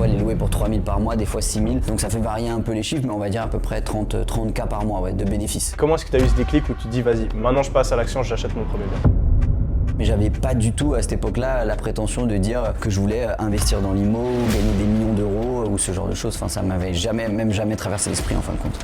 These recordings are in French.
fois les louer pour 3 000 par mois, des fois 6 000. Donc ça fait varier un peu les chiffres, mais on va dire à peu près 30K par mois de bénéfices. Comment est-ce que tu as eu ce déclic où tu te dis vas-y, maintenant je passe à l'action, j'achète mon premier bien? Mais j'avais pas du tout à cette époque-là la prétention de dire que je voulais investir dans l'IMO, gagner des millions d'euros ou ce genre de choses. Enfin, ça m'avait jamais traversé l'esprit en fin de compte.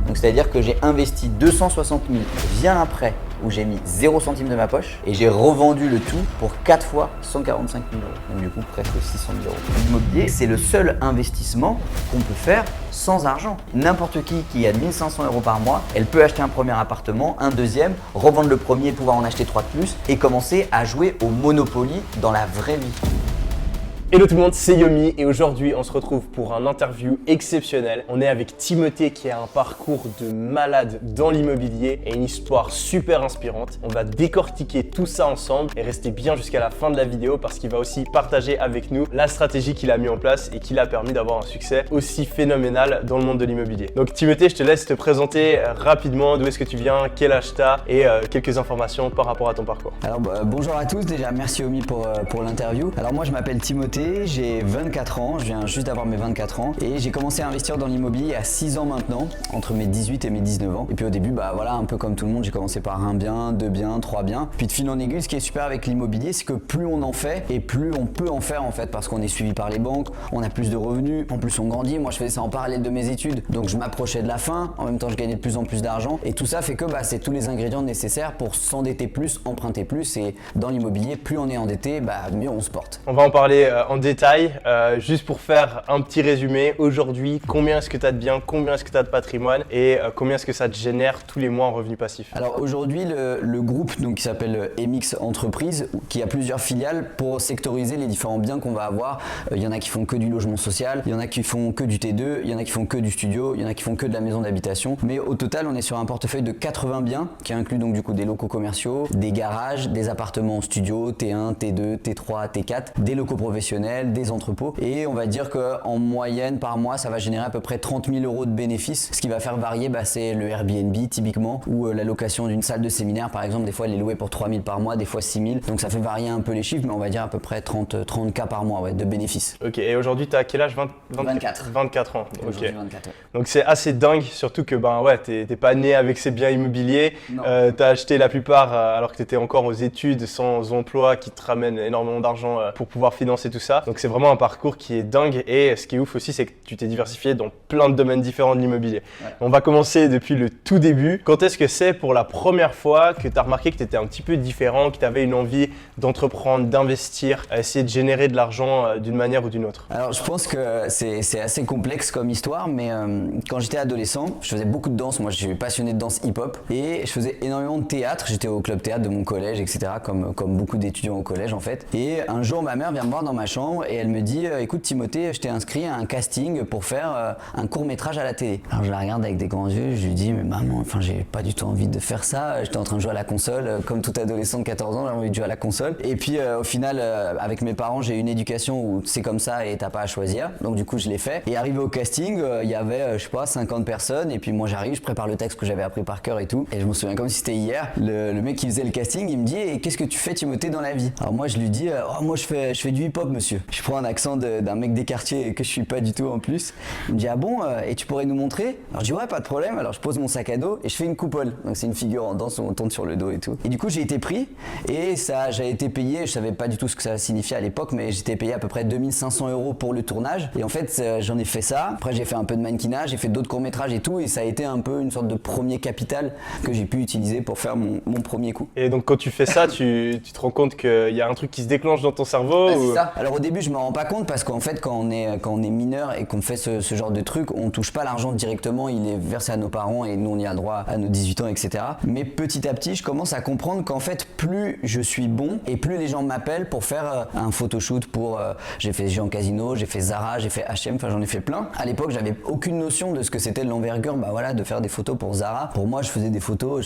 Donc c'est-à-dire que j'ai investi 260 000 bien après où j'ai mis 0 centime de ma poche et j'ai revendu le tout pour 4 fois 145 000 euros. Donc du coup presque 600 000 euros. L'immobilier, c'est le seul investissement qu'on peut faire sans argent. N'importe qui a 1 500 euros par mois, elle peut acheter un premier appartement, un deuxième, revendre le premier, pouvoir en acheter 3 de plus et commencer à jouer au Monopoly dans la vraie vie. Hello tout le monde, c'est Yomi et aujourd'hui on se retrouve pour un interview exceptionnel. On est avec Timothée qui a un parcours de malade dans l'immobilier et une histoire super inspirante. On va décortiquer tout ça ensemble et rester bien jusqu'à la fin de la vidéo parce qu'il va aussi partager avec nous la stratégie qu'il a mis en place et qui l'a permis d'avoir un succès aussi phénoménal dans le monde de l'immobilier. Donc Timothée, je te laisse te présenter rapidement d'où est-ce que tu viens, quel âge tu as et quelques informations par rapport à ton parcours. Alors bonjour à tous, déjà merci Yomi pour l'interview. Alors moi je m'appelle Timothée. J'ai 24 ans, je viens juste d'avoir mes 24 ans et j'ai commencé à investir dans l'immobilier à 6 ans maintenant, entre mes 18 et mes 19 ans. Et puis au début, voilà, un peu comme tout le monde, j'ai commencé par un bien, 2 biens, 3 biens. Puis de fil en aiguille, ce qui est super avec l'immobilier, c'est que plus on en fait et plus on peut en faire en fait, parce qu'on est suivi par les banques, on a plus de revenus, en plus on grandit. Moi je faisais ça en parallèle de mes études, donc je m'approchais de la fin, en même temps je gagnais de plus en plus d'argent et tout ça fait que c'est tous les ingrédients nécessaires pour s'endetter plus, emprunter plus et dans l'immobilier, plus on est endetté, mieux on se porte. On va en parler en détail, juste pour faire un petit résumé. Aujourd'hui, combien est-ce que tu as de biens, combien est-ce que tu as de patrimoine et combien est-ce que ça te génère tous les mois en revenus passifs? Alors aujourd'hui, le groupe donc, qui s'appelle MX Entreprise, qui a plusieurs filiales pour sectoriser les différents biens qu'on va avoir. Il y en a qui font que du logement social, il y en a qui font que du T2, il y en a qui font que du studio, il y en a qui font que de la maison d'habitation. Mais au total, on est sur un portefeuille de 80 biens qui inclut donc du coup des locaux commerciaux, des garages, des appartements en studio, T1, T2, T3, T4, des locaux professionnels, des entrepôts et on va dire qu'en moyenne par mois ça va générer à peu près 30 000 euros de bénéfices. Ce qui va faire varier c'est le Airbnb typiquement ou la location d'une salle de séminaire par exemple, des fois elle est louée pour 3 000 par mois, des fois 6 000, donc ça fait varier un peu les chiffres mais on va dire à peu près 30K par mois de bénéfices. Ok, et aujourd'hui tu as quel âge? 24. 24 ans, ok. 24, ouais. Donc c'est assez dingue, surtout que t'es pas né avec ces biens immobiliers, t'as acheté la plupart alors que t'étais encore aux études sans emploi qui te ramène énormément d'argent pour pouvoir financer tout ça. Donc c'est vraiment un parcours qui est dingue et ce qui est ouf aussi c'est que tu t'es diversifié dans plein de domaines différents de l'immobilier. Ouais. On va commencer depuis le tout début. Quand est-ce que c'est pour la première fois que tu as remarqué que tu étais un petit peu différent, que tu avais une envie d'entreprendre, d'investir, à essayer de générer de l'argent d'une manière ou d'une autre? Alors je pense que c'est assez complexe comme histoire mais quand j'étais adolescent, je faisais beaucoup de danse. Moi je suis passionné de danse hip-hop et je faisais énormément de théâtre. J'étais au club théâtre de mon collège etc. comme beaucoup d'étudiants au collège en fait. Et un jour ma mère vient me voir dans ma chambre et elle me dit écoute Timothée, je t'ai inscrit à un casting pour faire un court métrage à la télé. Alors je la regarde avec des grands yeux, je lui dis mais maman, j'ai pas du tout envie de faire ça, j'étais en train de jouer à la console, comme tout adolescent de 14 ans, j'ai envie de jouer à la console. Et puis au final avec mes parents j'ai une éducation où c'est comme ça et t'as pas à choisir, donc du coup je l'ai fait. Et arrivé au casting, il y avait je sais pas 50 personnes et puis moi j'arrive, je prépare le texte que j'avais appris par cœur et tout. Et je me souviens comme si c'était hier, le mec qui faisait le casting il me dit et qu'est-ce que tu fais Timothée dans la vie? Alors moi je lui dis moi je fais du hip-hop monsieur. Je prends un accent d'un mec des quartiers que je suis pas du tout en plus. Il me dit ah bon et tu pourrais nous montrer? Alors je dis ouais pas de problème. Alors je pose mon sac à dos et je fais une coupole. Donc c'est une figure en danse où on tourne sur le dos et tout. Et du coup j'ai été pris et j'ai été payé, je savais pas du tout ce que ça signifiait à l'époque mais j'étais payé à peu près 2 500 euros pour le tournage. Et en fait j'en ai fait ça. Après j'ai fait un peu de mannequinage, j'ai fait d'autres courts-métrages et tout et ça a été un peu une sorte de premier capital que j'ai pu utiliser pour faire mon premier coup. Et donc quand tu fais ça, tu te rends compte qu'il y a un truc qui se déclenche dans ton cerveau ou... C'est ça. Alors au début je me rends pas compte parce qu'en fait quand on est mineur et qu'on fait ce genre de truc, on touche pas l'argent directement, il est versé à nos parents et nous on y a droit à nos 18 ans etc. Mais petit à petit je commence à comprendre qu'en fait plus je suis bon et plus les gens m'appellent pour faire un photoshoot pour j'ai fait Géant Casino, j'ai fait Zara, j'ai fait H&M, enfin j'en ai fait plein. À l'époque j'avais aucune notion de ce que c'était l'envergure de faire des photos pour Zara. Pour moi je faisais des photos,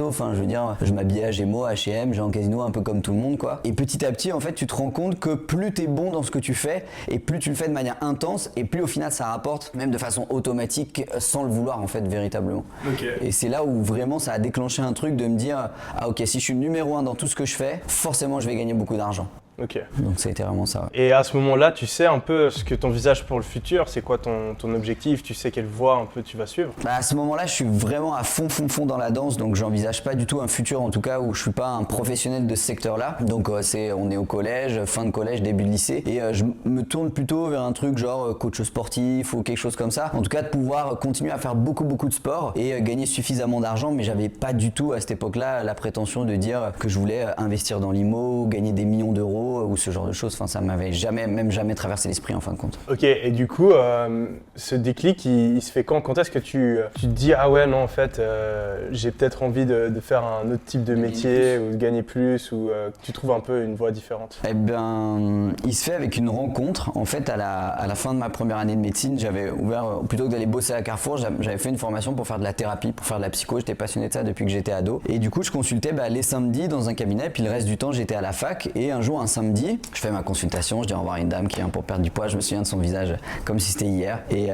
enfin je veux dire je m'habillais à Gémeaux, H&M, Géant Casino un peu comme tout le monde quoi. Et petit à petit en fait tu te rends compte que plus t'es bon dans ce que tu fais et plus tu le fais de manière intense et plus au final ça rapporte même de façon automatique sans le vouloir en fait véritablement. Okay. Et c'est là où vraiment ça a déclenché un truc de me dire ah ok si je suis le numéro 1 dans tout ce que je fais forcément je vais gagner beaucoup d'argent. Ok. Donc ça a été vraiment ça. Et à ce moment-là, tu sais un peu ce que tu envisages pour le futur, c'est quoi ton objectif, tu sais quelle voie un peu tu vas suivre? À ce moment-là, je suis vraiment à fond dans la danse, donc j'envisage pas du tout un futur en tout cas où je suis pas un professionnel de ce secteur-là. Donc on est au collège, fin de collège, début de lycée, et je me tourne plutôt vers un truc genre coach sportif ou quelque chose comme ça. En tout cas, de pouvoir continuer à faire beaucoup de sport et gagner suffisamment d'argent, mais j'avais pas du tout à cette époque-là la prétention de dire que je voulais investir dans l'IMO, gagner des millions d'euros ou ce genre de choses. Enfin, ça m'avait jamais traversé l'esprit en fin de compte. Ok, et du coup, ce déclic, il se fait quand? Quand est-ce que tu te dis ah ouais non en fait j'ai peut-être envie de faire un autre type de métier ou de gagner plus ou tu trouves un peu une voie différente? Eh bien, il se fait avec une rencontre. En fait, à la fin de ma première année de médecine, j'avais ouvert, plutôt que d'aller bosser à Carrefour, j'avais fait une formation pour faire de la thérapie, pour faire de la psycho. J'étais passionné de ça depuis que j'étais ado. Et du coup, je consultais les samedis dans un cabinet, puis le reste du temps, j'étais à la fac. Et un jour, un samedi, je fais ma consultation, je dis au revoir à une dame qui vient pour perdre du poids. Je me souviens de son visage comme si c'était hier. Et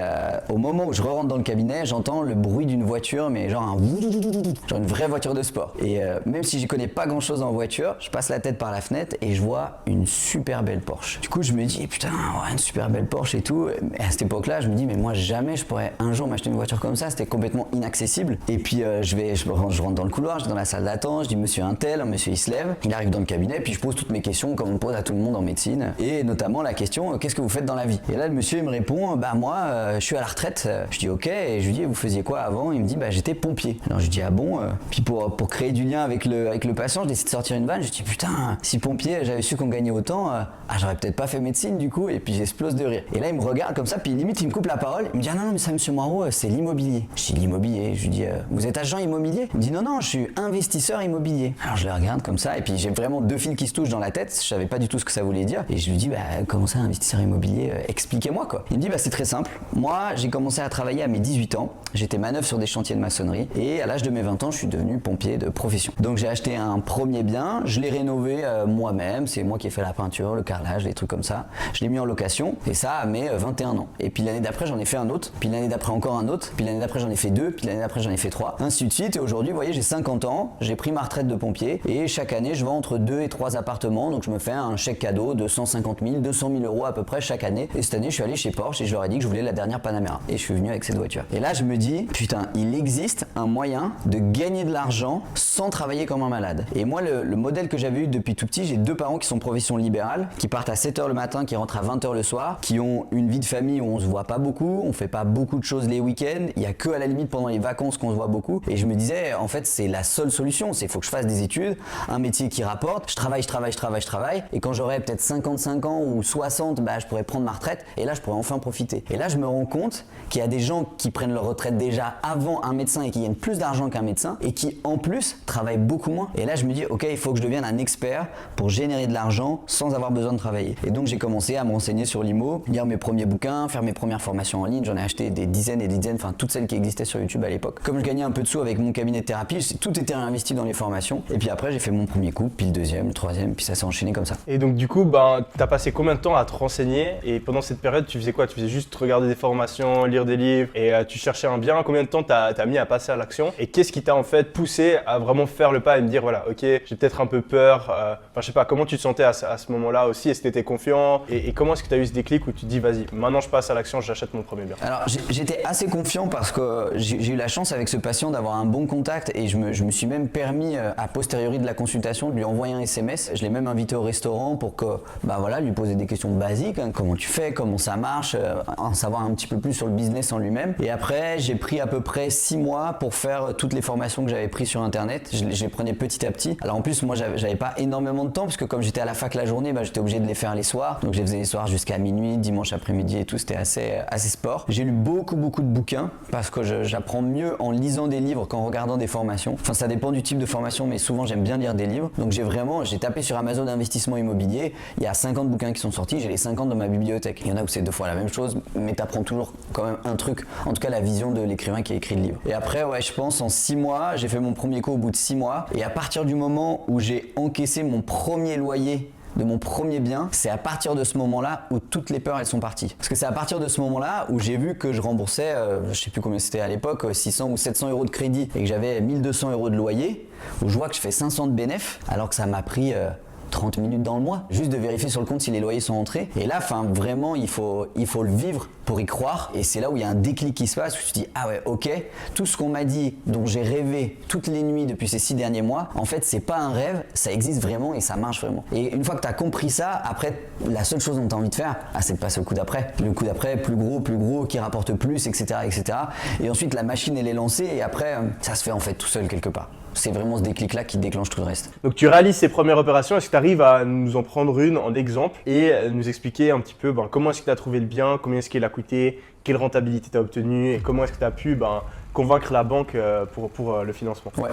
au moment où je rentre dans le cabinet, j'entends le bruit d'une voiture, mais genre une vraie voiture de sport. Et même si je connais pas grand chose en voiture, je passe la tête par la fenêtre et je vois une super belle Porsche. Du coup, je me dis putain, ouais, une super belle Porsche et tout. Et à cette époque-là, je me dis mais moi jamais je pourrais un jour m'acheter une voiture comme ça. C'était complètement inaccessible. Et puis je rentre dans le couloir, je vais dans la salle d'attente, je dis monsieur untel, monsieur il se lève, il arrive dans le cabinet, puis je pose toutes mes questions comme on pose à tout le monde en médecine, et notamment la question qu'est-ce que vous faites dans la vie? Et là le monsieur il me répond moi je suis à la retraite. Je dis ok, et je lui dis vous faisiez quoi avant? Il me dit j'étais pompier. Alors je dis ah bon? Puis pour créer du lien avec le patient, je décide de sortir une vanne. Je dis putain, si pompier j'avais su qu'on gagnait autant, j'aurais peut-être pas fait médecine du coup. Et puis j'explose de rire. Et là il me regarde comme ça, puis limite il me coupe la parole. Il me dit ah non mais ça monsieur Moirot, c'est l'immobilier. Je dis l'immobilier. Je lui dis vous êtes agent immobilier? Il me dit non je suis investisseur immobilier. Alors je le regarde comme ça, et puis j'ai vraiment deux fils qui se touchent dans la tête. Je savais pas du tout ce que ça voulait dire. Et je lui dis comment ça investisseur immobilier? Expliquez-moi quoi. Il me dit c'est très simple. Moi j'ai commencé à travailler à mes 18 ans. J'étais manœuvre sur des chantiers de maçonnerie, et à l'âge de mes 20 ans je suis devenu pompier de profession. Donc j'ai acheté un premier bien, je l'ai rénové moi-même, c'est moi qui ai fait la peinture, le carrelage, des trucs comme ça. Je l'ai mis en location, et ça à mes 21 ans. Et puis l'année d'après j'en ai fait un autre, puis l'année d'après encore un autre, puis l'année d'après j'en ai fait deux, puis l'année d'après j'en ai fait trois, ainsi de suite. Et aujourd'hui vous voyez j'ai 50 ans, j'ai pris ma retraite de pompier, et chaque année je vends entre 2 et 3 appartements. Donc je me fais un chèque cadeau de 150 000, 200 000 euros à peu près chaque année. Et cette année je suis allé chez Porsche et je leur ai dit que je voulais la dernière Panamera, et je suis venu avec cette voiture. Et là je me dis putain, il existe un moyen de gagner de l'argent sans travailler comme un malade. Et moi le modèle que j'avais eu depuis tout petit, j'ai deux parents qui sont profession libérale, qui partent à 7h le matin, qui rentrent à 20h le soir, qui ont une vie de famille où on se voit pas beaucoup, on fait pas beaucoup de choses les week-ends, il y a que à la limite pendant les vacances qu'on se voit beaucoup. Et je me disais en fait c'est la seule solution, c'est faut que je fasse des études, un métier qui rapporte, je travaille, et quand j'aurai peut-être 55 ans ou 60, je pourrais prendre ma retraite, et là je pourrais enfin profiter. Et là je me rends compte qu'il y a des gens qui prennent leur retraite déjà avant un médecin et qui gagnent plus d'argent qu'un médecin, et qui en plus travaillent beaucoup moins. Et là je me dis ok, il faut que je devienne un expert pour générer de l'argent sans avoir besoin de travailler. Et donc j'ai commencé à me renseigner sur l'IMO, lire mes premiers bouquins, faire mes premières formations en ligne. J'en ai acheté des dizaines et des dizaines, enfin toutes celles qui existaient sur YouTube à l'époque. Comme je gagnais un peu de sous avec mon cabinet de thérapie, tout était réinvesti dans les formations. Et puis après j'ai fait mon premier coup, puis le deuxième, le troisième, puis ça s'est enchaîné comme ça. Et donc du coup t'as passé combien de temps à te renseigner, et pendant cette période tu faisais quoi? Tu faisais juste regarder des formations, lire des livres, et tu cherchais un bien? Combien de temps t'as mis à passer à l'action, et qu'est-ce qui t'a en fait poussé à vraiment faire le pas et me dire voilà ok, j'ai peut-être un peu peur, je sais pas, comment tu te sentais à ce moment-là aussi? Est-ce que t'étais confiant, et comment est-ce que t'as eu ce déclic où tu te dis vas-y, maintenant je passe à l'action, j'achète mon premier bien? Alors j'étais assez confiant parce que j'ai eu la chance avec ce patient d'avoir un bon contact, et je me suis même permis a posteriori de la consultation de lui envoyer un SMS. Je l'ai même invité au restaurant pour que lui poser des questions basiques, comment tu fais, comment ça marche, en savoir un petit peu plus sur le business en lui-même. Et après j'ai pris à peu près 6 mois pour faire toutes les formations que j'avais prises sur internet. Je les prenais petit à petit. Alors en plus moi j'avais pas énormément de temps, parce que comme j'étais à la fac la journée, j'étais obligé de les faire les soirs. Donc je les faisais les soirs jusqu'à minuit, dimanche après-midi et tout. C'était assez sport. J'ai lu beaucoup de bouquins, parce que j'apprends mieux en lisant des livres qu'en regardant des formations. Enfin ça dépend du type de formation, mais souvent j'aime bien lire des livres. Donc j'ai tapé sur Amazon investissement immobilier, il y a 50 bouquins qui sont sortis, j'ai les 50 dans ma bibliothèque. Il y en a où c'est 2 fois la même chose, mais t'apprends toujours quand même un truc, en tout cas la vision de l'écrivain qui a écrit le livre. Et après je pense en 6 mois, j'ai fait mon premier coup au bout de 6 mois, et à partir du moment où j'ai encaissé mon premier loyer de mon premier bien, c'est à partir de ce moment-là où toutes les peurs elles sont parties. Parce que c'est à partir de ce moment-là où j'ai vu que je remboursais, je sais plus combien c'était à l'époque, 600 ou 700 euros de crédit, et que j'avais 1200 euros de loyer, où je vois que je fais 500 de bénéf, alors que ça m'a pris 30 minutes dans le mois, juste de vérifier sur le compte si les loyers sont entrés. Et là, vraiment, il faut le vivre pour y croire. Et c'est là où il y a un déclic qui se passe, où tu te dis, ah ouais, ok, tout ce qu'on m'a dit, dont j'ai rêvé toutes les nuits depuis ces 6 derniers mois, en fait, c'est pas un rêve, ça existe vraiment et ça marche vraiment. Et une fois que tu as compris ça, après, la seule chose dont tu as envie de faire, c'est de passer au coup d'après. Le coup d'après, plus gros, qui rapporte plus, etc., etc. Et ensuite, la machine, elle est lancée et après, ça se fait en fait tout seul quelque part. C'est vraiment ce déclic-là qui déclenche tout le reste. Donc tu réalises ces premières opérations, est-ce que tu arrives à nous en prendre une en exemple et nous expliquer un petit peu comment est-ce que tu as trouvé le bien, combien est-ce qu'il a coûté, quelle rentabilité tu as obtenue et comment est-ce que tu as pu convaincre la banque pour le financement? Ouais,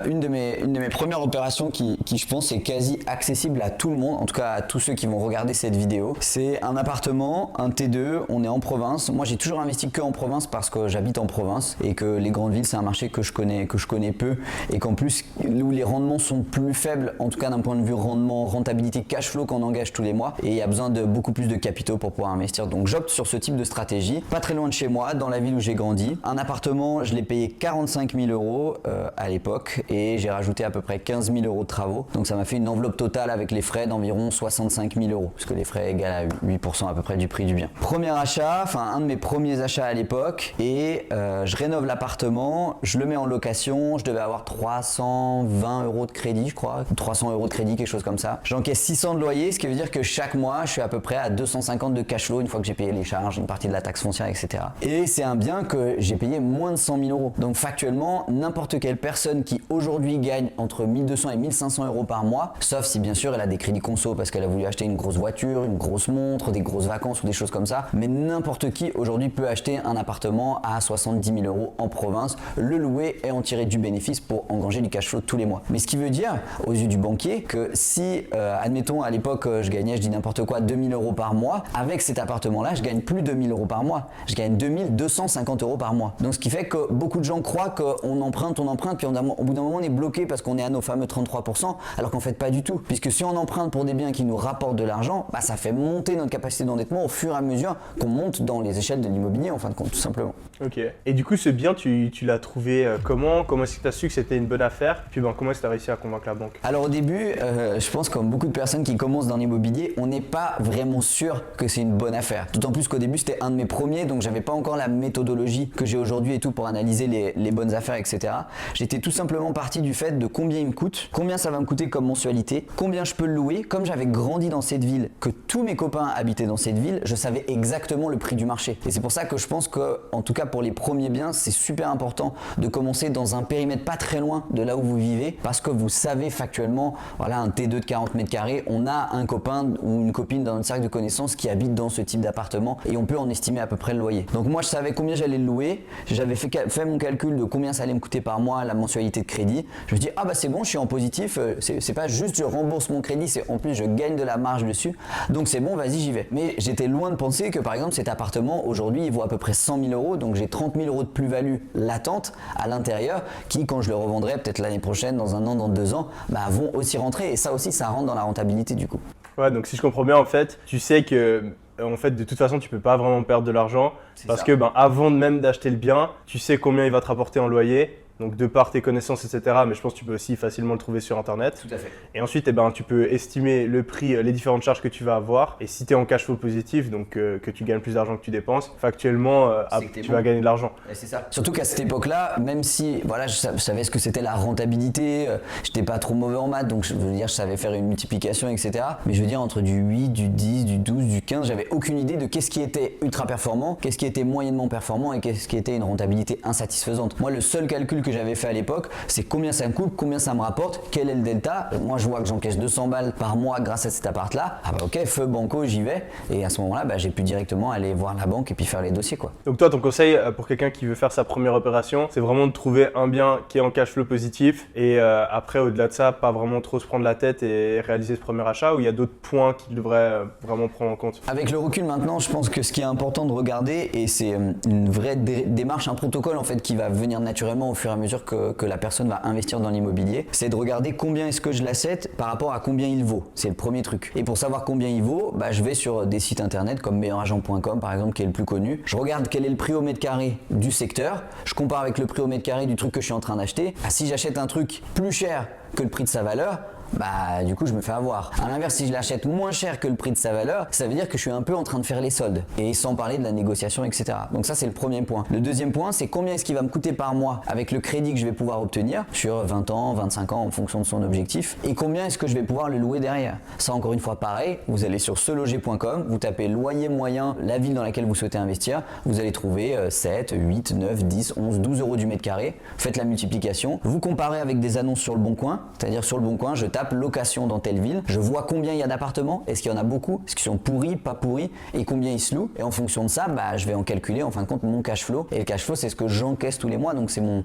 une de mes premières opérations qui je pense est quasi accessible à tout le monde, en tout cas à tous ceux qui vont regarder cette vidéo. C'est un appartement, un T2, on est en province. Moi j'ai toujours investi que en province parce que j'habite en province et que les grandes villes c'est un marché que je connais peu et qu'en plus où les rendements sont plus faibles, en tout cas d'un point de vue rendement, rentabilité, cash flow qu'on engage tous les mois et il y a besoin de beaucoup plus de capitaux pour pouvoir investir. Donc j'opte sur ce type de stratégie, pas très loin de chez moi, dans la ville où j'ai grandi. Un appartement, je l'ai payé 45 000 € à l'époque et j'ai rajouté à peu près 15 000 € de travaux. Donc ça m'a fait une enveloppe totale avec les frais d'environ 65 000 €, parce que les frais égalent à 8% à peu près du prix du bien. Premier achat, un de mes premiers achats à l'époque et je rénove l'appartement, je le mets en location, je devais avoir 320 € de crédit je crois, 300 € de crédit, quelque chose comme ça. J'encaisse 600 de loyer, ce qui veut dire que chaque mois je suis à peu près à 250 de cash flow une fois que j'ai payé les charges, une partie de la taxe foncière, etc. Et c'est un bien que j'ai payé moins de 100 000 €. Donc factuellement, n'importe quelle personne qui aujourd'hui gagne entre 1200 et 1500 € par mois, sauf si bien sûr elle a des crédits conso parce qu'elle a voulu acheter une grosse voiture, une grosse montre, des grosses vacances ou des choses comme ça, mais n'importe qui aujourd'hui peut acheter un appartement à 70 000 € en province, le louer et en tirer du bénéfice pour engranger du cash flow tous les mois. Mais ce qui veut dire, aux yeux du banquier, que si, admettons à l'époque je gagnais, je dis n'importe quoi, 2000 € par mois, avec cet appartement-là, je gagne plus 2000 € par mois, je gagne 2250 € par mois. Donc ce qui fait que beaucoup de gens croient qu'on emprunte, puis au bout d'un moment on est bloqué parce qu'on est à nos fameux 33%, alors qu'en fait pas du tout. Puisque si on emprunte pour des biens qui nous rapportent de l'argent, ça fait monter notre capacité d'endettement au fur et à mesure qu'on monte dans les échelles de l'immobilier en fin de compte, tout simplement. Ok. Et du coup ce bien, tu l'as trouvé comment est-ce que tu as su que c'était une bonne affaire? Puis comment est-ce que tu as réussi à convaincre la banque? Alors au début, je pense comme beaucoup de personnes qui commencent dans l'immobilier, on n'est pas vraiment sûr que c'est une bonne affaire. D'autant plus qu'au début c'était un de mes premiers, donc j'avais pas encore la méthodologie que j'ai aujourd'hui et tout pour analyser les bonnes affaires, etc. J'étais tout simplement parti du fait de combien il me coûte, combien ça va me coûter comme mensualité, combien je peux le louer. Comme j'avais grandi dans cette ville, que tous mes copains habitaient dans cette ville, je savais exactement le prix du marché. Et c'est pour ça que je pense que, en tout cas pour les premiers biens, c'est super important de commencer dans un périmètre pas très loin de là où vous vivez, parce que vous savez factuellement, voilà, un T2 de 40 mètres carrés, on a un copain ou une copine dans notre cercle de connaissances qui habite dans ce type d'appartement et on peut en estimer à peu près le loyer. Donc moi je savais combien j'allais le louer, j'avais fait mon calcul de combien ça allait me coûter par mois la mensualité de crédit. Je me dis c'est bon, je suis en positif, c'est pas juste je rembourse mon crédit, c'est en plus je gagne de la marge dessus, donc c'est bon, vas-y j'y vais. Mais j'étais loin de penser que par exemple cet appartement aujourd'hui il vaut à peu près 100 000 €, donc j'ai 30 000 € de plus-value latente à l'intérieur qui, quand je le revendrai peut-être l'année prochaine, dans un an, dans 2 ans, vont aussi rentrer, et ça aussi ça rentre dans la rentabilité du coup. Ouais, donc si je comprends bien en fait, tu sais que de toute façon tu peux pas vraiment perdre de l'argent parce que avant même d'acheter le bien, tu sais combien il va te rapporter en loyer. Donc de par tes connaissances, etc. Mais je pense que tu peux aussi facilement le trouver sur Internet. Tout à fait. Et ensuite, tu peux estimer le prix, les différentes charges que tu vas avoir. Et si tu es en cash flow positif, donc que tu gagnes plus d'argent que tu dépenses, factuellement, tu vas gagner de l'argent. Et c'est ça. Surtout qu'à cette époque-là, même si je savais ce que c'était la rentabilité, j'étais pas trop mauvais en maths, donc je savais faire une multiplication, etc. Mais je veux dire, entre du 8, du 10, du 12, du 15, j'avais aucune idée de qu'est-ce qui était ultra performant, qu'est-ce qui était moyennement performant et qu'est-ce qui était une rentabilité insatisfaisante. Moi, le seul calcul que j'avais fait à l'époque, c'est combien ça me coûte, combien ça me rapporte, quel est le delta. Moi je vois que j'encaisse 200 balles par mois grâce à cet appart là, ok, feu banco, j'y vais, et à ce moment là j'ai pu directement aller voir la banque et puis faire les dossiers quoi. Donc toi ton conseil pour quelqu'un qui veut faire sa première opération, c'est vraiment de trouver un bien qui est en cash flow positif et après au-delà de ça pas vraiment trop se prendre la tête et réaliser ce premier achat, ou il y a d'autres points qu'il devrait vraiment prendre en compte? Avec le recul maintenant, je pense que ce qui est important de regarder, et c'est une vraie démarche, un protocole en fait qui va venir naturellement au fur et à mesure que la personne va investir dans l'immobilier, c'est de regarder combien est-ce que je l'achète par rapport à combien il vaut. C'est le premier truc. Et pour savoir combien il vaut, je vais sur des sites internet comme meilleuragent.com par exemple, qui est le plus connu. Je regarde quel est le prix au mètre carré du secteur, je compare avec le prix au mètre carré du truc que je suis en train d'acheter. Si j'achète un truc plus cher que le prix de sa valeur, bah du coup je me fais avoir. À l'inverse, si je l'achète moins cher que le prix de sa valeur, ça veut dire que je suis un peu en train de faire les soldes. Et sans parler de la négociation, etc. Donc ça, c'est le premier point. Le deuxième point, c'est combien est-ce qu'il va me coûter par mois avec le crédit que je vais pouvoir obtenir sur 20 ans, 25 ans en fonction de son objectif, et combien est-ce que je vais pouvoir le louer derrière. Ça, encore une fois, pareil, vous allez sur seloger.com, vous tapez loyer moyen, la ville dans laquelle vous souhaitez investir, vous allez trouver 7, 8, 9, 10, 11, 12 euros du mètre carré. Faites la multiplication, vous comparez avec des annonces sur le Bon Coin, c'est-à-dire sur le Bon Coin, je tape location dans telle ville, je vois combien il y a d'appartements, est-ce qu'il y en a beaucoup, est-ce qu'ils sont pourris, pas pourris, et combien ils se louent, et en fonction de ça, bah, je vais en calculer en fin de compte mon cash flow, et le cash flow, c'est ce que j'encaisse tous les mois, donc c'est mon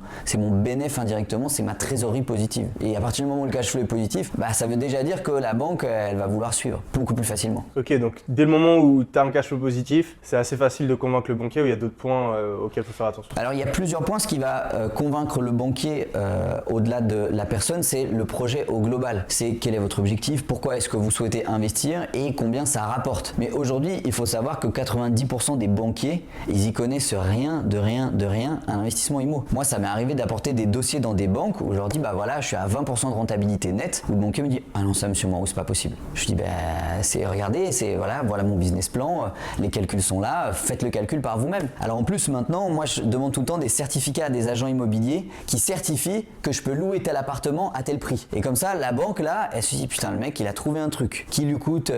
bénéfice indirectement, c'est ma trésorerie positive. Et à partir du moment où le cash flow est positif, bah, ça veut déjà dire que la banque, elle va vouloir suivre beaucoup plus facilement. Ok, donc dès le moment où tu as un cash flow positif, c'est assez facile de convaincre le banquier, ou il y a d'autres points auxquels il faut faire attention? Alors il y a plusieurs points. Ce qui va convaincre le banquier au-delà de la personne, c'est le projet au global. C'est quel est votre objectif, pourquoi est-ce que vous souhaitez investir et combien ça rapporte. Mais aujourd'hui, il faut savoir que 90% des banquiers, ils y connaissent rien à l'investissement IMO. Moi, ça m'est arrivé d'apporter des dossiers dans des banques où je leur dis, bah voilà, je suis à 20% de rentabilité nette, où le banquier me dit, ah non, ça monsieur Moreau, c'est pas possible. Je dis, regardez, voilà mon business plan, les calculs sont là, faites le calcul par vous-même. Alors en plus, maintenant, moi, je demande tout le temps des certificats à des agents immobiliers qui certifient que je peux louer tel appartement à tel prix. Et comme ça, la banque, là, elle se dit, putain, le mec, il a trouvé un truc qui lui coûte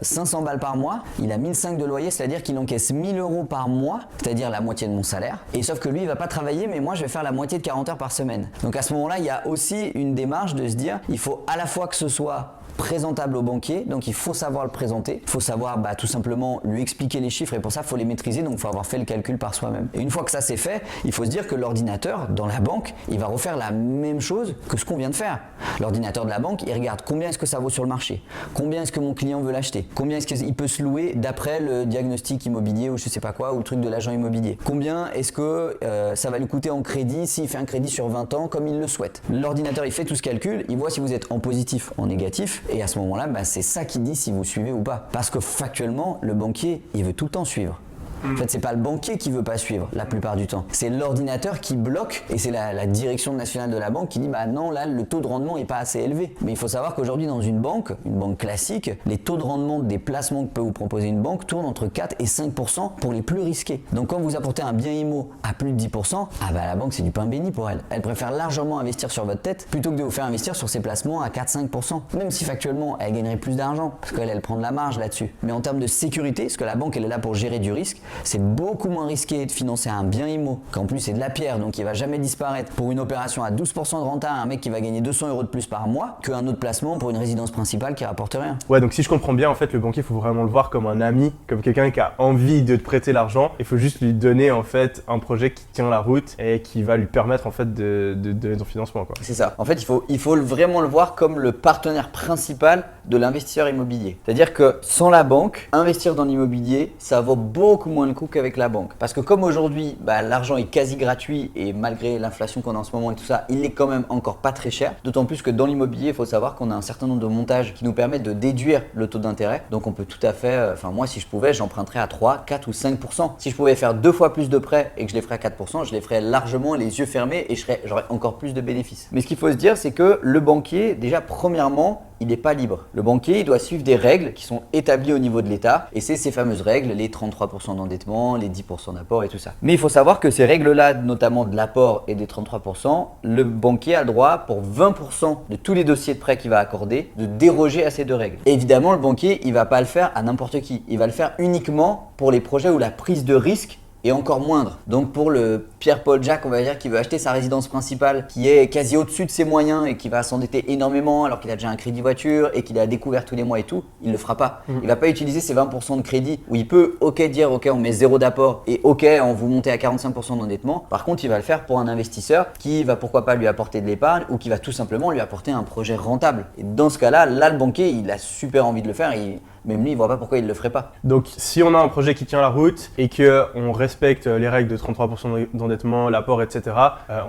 500 balles par mois, il a 1500 de loyer, c'est-à-dire qu'il encaisse 1000 euros par mois, c'est-à-dire la moitié de mon salaire. Et sauf que lui, il va pas travailler, mais moi, je vais faire la moitié de 40 heures par semaine. Donc à ce moment-là, il y a aussi une démarche de se dire, il faut à la fois que ce soit présentable au banquier, donc il faut savoir le présenter, il faut savoir tout simplement lui expliquer les chiffres, et pour ça il faut les maîtriser, donc il faut avoir fait le calcul par soi-même. Et une fois que ça c'est fait, il faut se dire que l'ordinateur dans la banque, il va refaire la même chose que ce qu'on vient de faire. L'ordinateur de la banque, il regarde combien est-ce que ça vaut sur le marché, combien est-ce que mon client veut l'acheter, combien est-ce qu'il peut se louer d'après le diagnostic immobilier ou je sais pas quoi, ou le truc de l'agent immobilier, combien est-ce que ça va lui coûter en crédit s'il fait un crédit sur 20 ans comme il le souhaite. L'ordinateur il fait tout ce calcul, il voit si vous êtes en positif, en négatif, et à ce moment-là, c'est ça qui dit si vous suivez ou pas. Parce que factuellement, le banquier, il veut tout le temps suivre. En fait, c'est pas le banquier qui veut pas suivre la plupart du temps. C'est l'ordinateur qui bloque et c'est la direction nationale de la banque qui dit non, là, le taux de rendement est pas assez élevé. Mais il faut savoir qu'aujourd'hui, dans une banque classique, les taux de rendement des placements que peut vous proposer une banque tournent entre 4 et 5% pour les plus risqués. Donc, quand vous apportez un bien IMO à plus de 10%, la banque, c'est du pain béni pour elle. Elle préfère largement investir sur votre tête plutôt que de vous faire investir sur ses placements à 4-5%. Même si factuellement, elle gagnerait plus d'argent parce qu'elle, elle prend de la marge là-dessus. Mais en termes de sécurité, parce que la banque, elle est là pour gérer du risque, c'est beaucoup moins risqué de financer un bien IMO, qu'en plus c'est de la pierre, donc il va jamais disparaître, pour une opération à 12% de renta à un mec qui va gagner 200 euros de plus par mois, qu'un autre placement pour une résidence principale qui rapporte rien. Ouais, donc si je comprends bien, en fait, le banquier, il faut vraiment le voir comme un ami, comme quelqu'un qui a envie de te prêter l'argent. Il faut juste lui donner en fait un projet qui tient la route et qui va lui permettre en fait de donner son financement, quoi. C'est ça. En fait, il faut vraiment le voir comme le partenaire principal de l'investisseur immobilier. C'est-à-dire que sans la banque, investir dans l'immobilier, ça vaut beaucoup moins le coup qu'avec la banque. Parce que comme aujourd'hui, l'argent est quasi gratuit et malgré l'inflation qu'on a en ce moment et tout ça, il est quand même encore pas très cher. D'autant plus que dans l'immobilier, il faut savoir qu'on a un certain nombre de montages qui nous permettent de déduire le taux d'intérêt. Donc on peut tout à fait, moi si je pouvais, j'emprunterais à 3, 4 ou 5%. Si je pouvais faire 2 fois plus de prêts et que je les ferais à 4%, je les ferais largement les yeux fermés et j'aurais encore plus de bénéfices. Mais ce qu'il faut se dire, c'est que le banquier, déjà premièrement, il n'est pas libre. Le banquier, il doit suivre des règles qui sont établies au niveau de l'État et c'est ces fameuses règles, les 33% d'endettement, les 10% d'apport et tout ça. Mais il faut savoir que ces règles-là, notamment de l'apport et des 33%, le banquier a le droit pour 20% de tous les dossiers de prêt qu'il va accorder de déroger à ces deux règles. Et évidemment, le banquier, il ne va pas le faire à n'importe qui. Il va le faire uniquement pour les projets où la prise de risque est encore moindre. Donc pour le Pierre-Paul Jacques, on va dire, qui veut acheter sa résidence principale, qui est quasi au-dessus de ses moyens et qui va s'endetter énormément alors qu'il a déjà un crédit voiture et qu'il a découvert tous les mois et tout, il le fera pas. Il va pas utiliser ses 20% de crédit où il peut dire ok on met 0 d'apport et ok on vous montez à 45% d'endettement. Par contre il va le faire pour un investisseur qui va pourquoi pas lui apporter de l'épargne ou qui va tout simplement lui apporter un projet rentable. Et dans ce cas-là, le banquier il a super envie de le faire et même lui il voit pas pourquoi il ne le ferait pas. Donc si on a un projet qui tient la route et qu'on respecte les règles de 33% d'endettement, l'apport, etc.,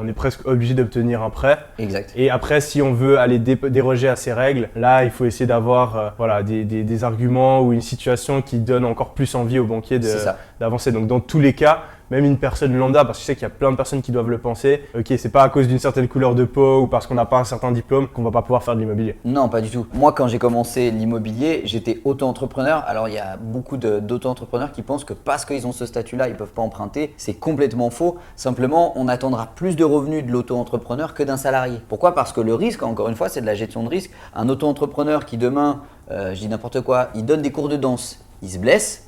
on est presque obligé d'obtenir un prêt. Exact. Et après, si on veut aller déroger à ces règles, là, il faut essayer d'avoir des arguments ou une situation qui donne encore plus envie au banquier d'avancer. Donc dans tous les cas, même une personne lambda, parce que je sais qu'il y a plein de personnes qui doivent le penser, ok, c'est pas à cause d'une certaine couleur de peau ou parce qu'on n'a pas un certain diplôme qu'on va pas pouvoir faire de l'immobilier. Non, pas du tout. Moi, quand j'ai commencé l'immobilier, j'étais auto-entrepreneur. Alors, il y a beaucoup d'auto-entrepreneurs qui pensent que parce qu'ils ont ce statut-là, ils ne peuvent pas emprunter. C'est complètement faux. Simplement, on attendra plus de revenus de l'auto-entrepreneur que d'un salarié. Pourquoi? Parce que le risque, encore une fois, c'est de la gestion de risque. Un auto-entrepreneur qui demain, je dis n'importe quoi, il donne des cours de danse, il se blesse,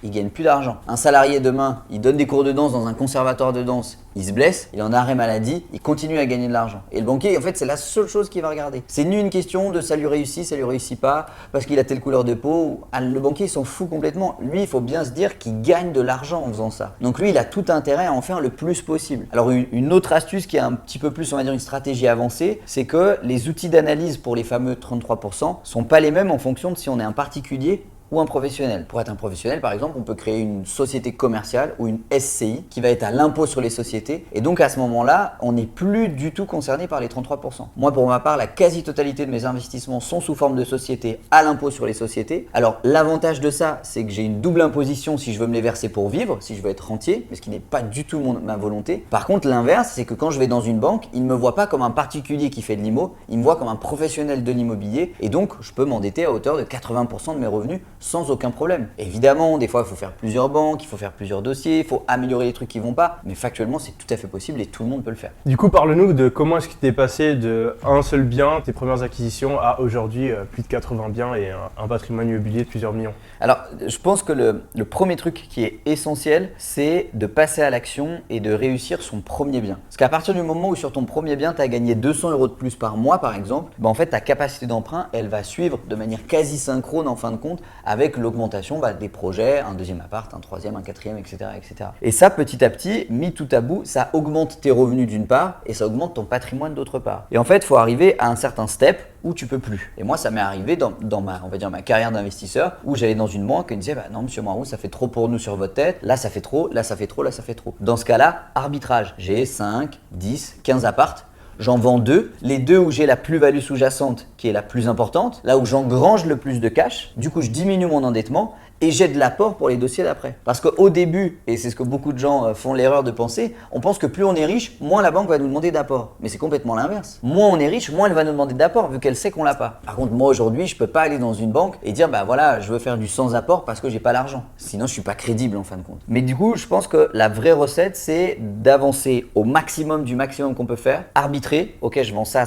il gagne plus d'argent. Un salarié demain, il donne des cours de danse dans un conservatoire de danse, il se blesse, il est en arrêt maladie, il continue à gagner de l'argent. Et le banquier, en fait, c'est la seule chose qu'il va regarder. C'est ni une question de ça lui réussit pas, parce qu'il a telle couleur de peau. Le banquier, il s'en fout complètement. Lui, il faut bien se dire qu'il gagne de l'argent en faisant ça. Donc lui, il a tout intérêt à en faire le plus possible. Alors une autre astuce qui est un petit peu plus, on va dire, une stratégie avancée, c'est que les outils d'analyse pour les fameux 33% sont pas les mêmes en fonction de si on est un particulier ou un professionnel. Pour être un professionnel, par exemple, on peut créer une société commerciale ou une SCI qui va être à l'impôt sur les sociétés. Et donc, à ce moment-là, on n'est plus du tout concerné par les 33%. Moi, pour ma part, la quasi-totalité de mes investissements sont sous forme de société à l'impôt sur les sociétés. Alors, l'avantage de ça, c'est que j'ai une double imposition si je veux me les verser pour vivre, si je veux être rentier, ce qui n'est pas du tout ma volonté. Par contre, l'inverse, c'est que quand je vais dans une banque, ils ne me voient pas comme un particulier qui fait de l'IMO, ils me voient comme un professionnel de l'immobilier. Et donc, je peux m'endetter à hauteur de 80% de mes revenus sans aucun problème. Évidemment, des fois, il faut faire plusieurs banques, il faut faire plusieurs dossiers, il faut améliorer les trucs qui vont pas, mais factuellement, c'est tout à fait possible et tout le monde peut le faire. Du coup, parle-nous de comment est-ce que tu es passé de un seul bien, tes premières acquisitions, à aujourd'hui plus de 80 biens et un patrimoine immobilier de plusieurs millions. Alors, je pense que le premier truc qui est essentiel, c'est de passer à l'action et de réussir son premier bien. Parce qu'à partir du moment où sur ton premier bien, tu as gagné 200 € de plus par mois, par exemple, en fait, ta capacité d'emprunt, elle va suivre de manière quasi synchrone en fin de compte avec l'augmentation des projets, un deuxième appart, un troisième, un quatrième, etc., etc. Et ça, petit à petit, mis tout à bout, ça augmente tes revenus d'une part et ça augmente ton patrimoine d'autre part. Et en fait, il faut arriver à un certain step où tu peux plus. Et moi, ça m'est arrivé dans ma, on va dire, ma carrière d'investisseur où j'allais dans une banque et me disait non, monsieur Moirou, ça fait trop pour nous sur votre tête, là ça fait trop, là ça fait trop, là ça fait trop. Dans ce cas-là, arbitrage. J'ai 5, 10, 15 apparts. J'en vends 2, les 2 où j'ai la plus-value sous-jacente qui est la plus importante, là où j'engrange le plus de cash, du coup je diminue mon endettement et j'ai de l'apport pour les dossiers d'après. Parce qu'au début, et c'est ce que beaucoup de gens font l'erreur de penser, on pense que plus on est riche, moins la banque va nous demander d'apport. Mais c'est complètement l'inverse. Moins on est riche, moins elle va nous demander d'apport vu qu'elle sait qu'on l'a pas. Par contre, moi aujourd'hui, je peux pas aller dans une banque et dire voilà, je veux faire du sans apport parce que j'ai pas l'argent. Sinon, je suis pas crédible en fin de compte. Mais du coup, je pense que la vraie recette, c'est d'avancer au maximum du maximum qu'on peut faire, arbitrer, ok, je vends ça,